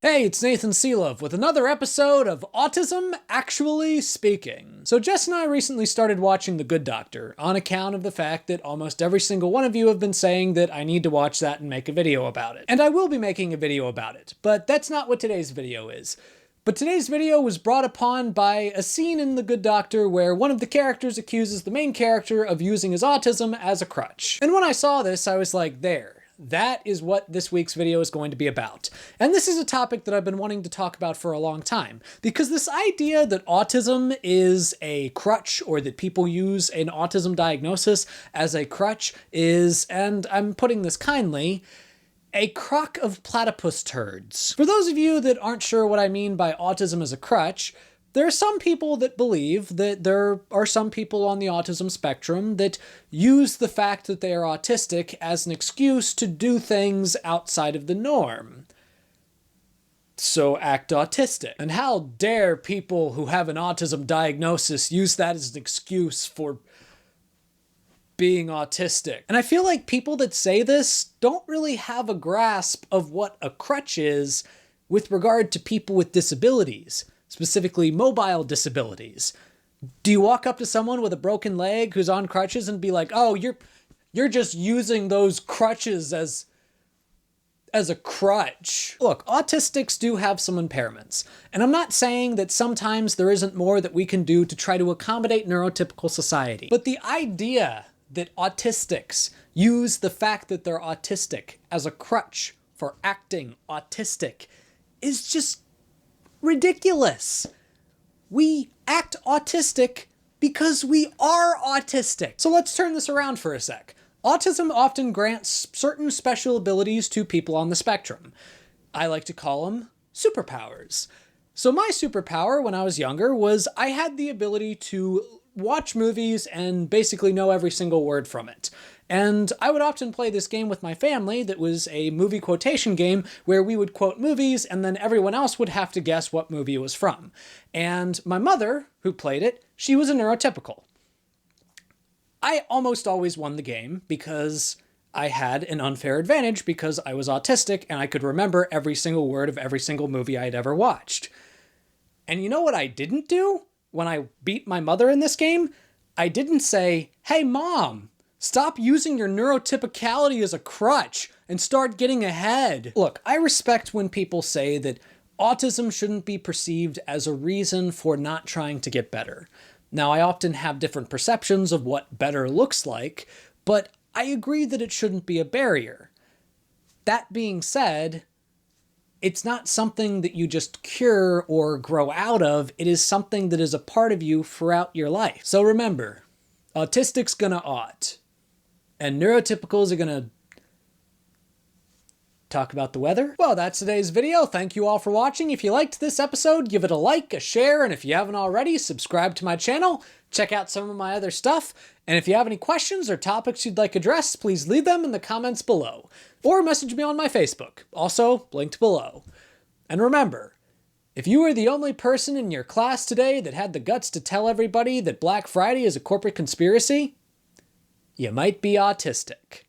Hey, it's Nathan Selove with another episode of Autism Actually Speaking. So Jess and I recently started watching The Good Doctor on account of the fact that almost every single one of you have been saying that I need to watch that and make a video about it. And I will be making a video about it, but that's not what today's video is. But today's video was brought upon by a scene in The Good Doctor where one of the characters accuses the main character of using his autism as a crutch. And when I saw this, I was like, that is what this week's video is going to be about. And this is a topic that I've been wanting to talk about for a long time, because this idea that autism is a crutch, or that people use an autism diagnosis as a crutch is, and I'm putting this kindly, a crock of platypus turds. For those of you that aren't sure what I mean by autism as a crutch, there are some people that believe that there are some people on the autism spectrum that use the fact that they are autistic as an excuse to do things outside of the norm. So act autistic. And how dare people who have an autism diagnosis use that as an excuse for being autistic. And I feel like people that say this don't really have a grasp of what a crutch is with regard to people with disabilities. Specifically mobile disabilities. Do you walk up to someone with a broken leg who's on crutches and be like, oh, you're just using those crutches as a crutch? Look, autistics do have some impairments. And I'm not saying that sometimes there isn't more that we can do to try to accommodate neurotypical society. But the idea that autistics use the fact that they're autistic as a crutch for acting autistic is just ridiculous. We act autistic because we are autistic. So let's turn this around for a sec. Autism often grants certain special abilities to people on the spectrum. I like to call them superpowers. So my superpower when I was younger was I had the ability to watch movies and basically know every single word from it. And I would often play this game with my family that was a movie quotation game where we would quote movies and then everyone else would have to guess what movie it was from. And my mother, who played it, she was a neurotypical. I almost always won the game because I had an unfair advantage because I was autistic and I could remember every single word of every single movie I had ever watched. And you know what I didn't do when I beat my mother in this game? I didn't say, hey mom, stop using your neurotypicality as a crutch and start getting ahead. Look, I respect when people say that autism shouldn't be perceived as a reason for not trying to get better. Now, I often have different perceptions of what better looks like, but I agree that it shouldn't be a barrier. That being said, it's not something that you just cure or grow out of. It is something that is a part of you throughout your life. So remember, autistic's gonna aut. And neurotypicals are gonna talk about the weather. Well, that's today's video. Thank you all for watching. If you liked this episode, give it a like, a share, and if you haven't already, subscribe to my channel. Check out some of my other stuff. And if you have any questions or topics you'd like addressed, please leave them in the comments below. Or message me on my Facebook, also linked below. And remember, if you were the only person in your class today that had the guts to tell everybody that Black Friday is a corporate conspiracy, you might be autistic.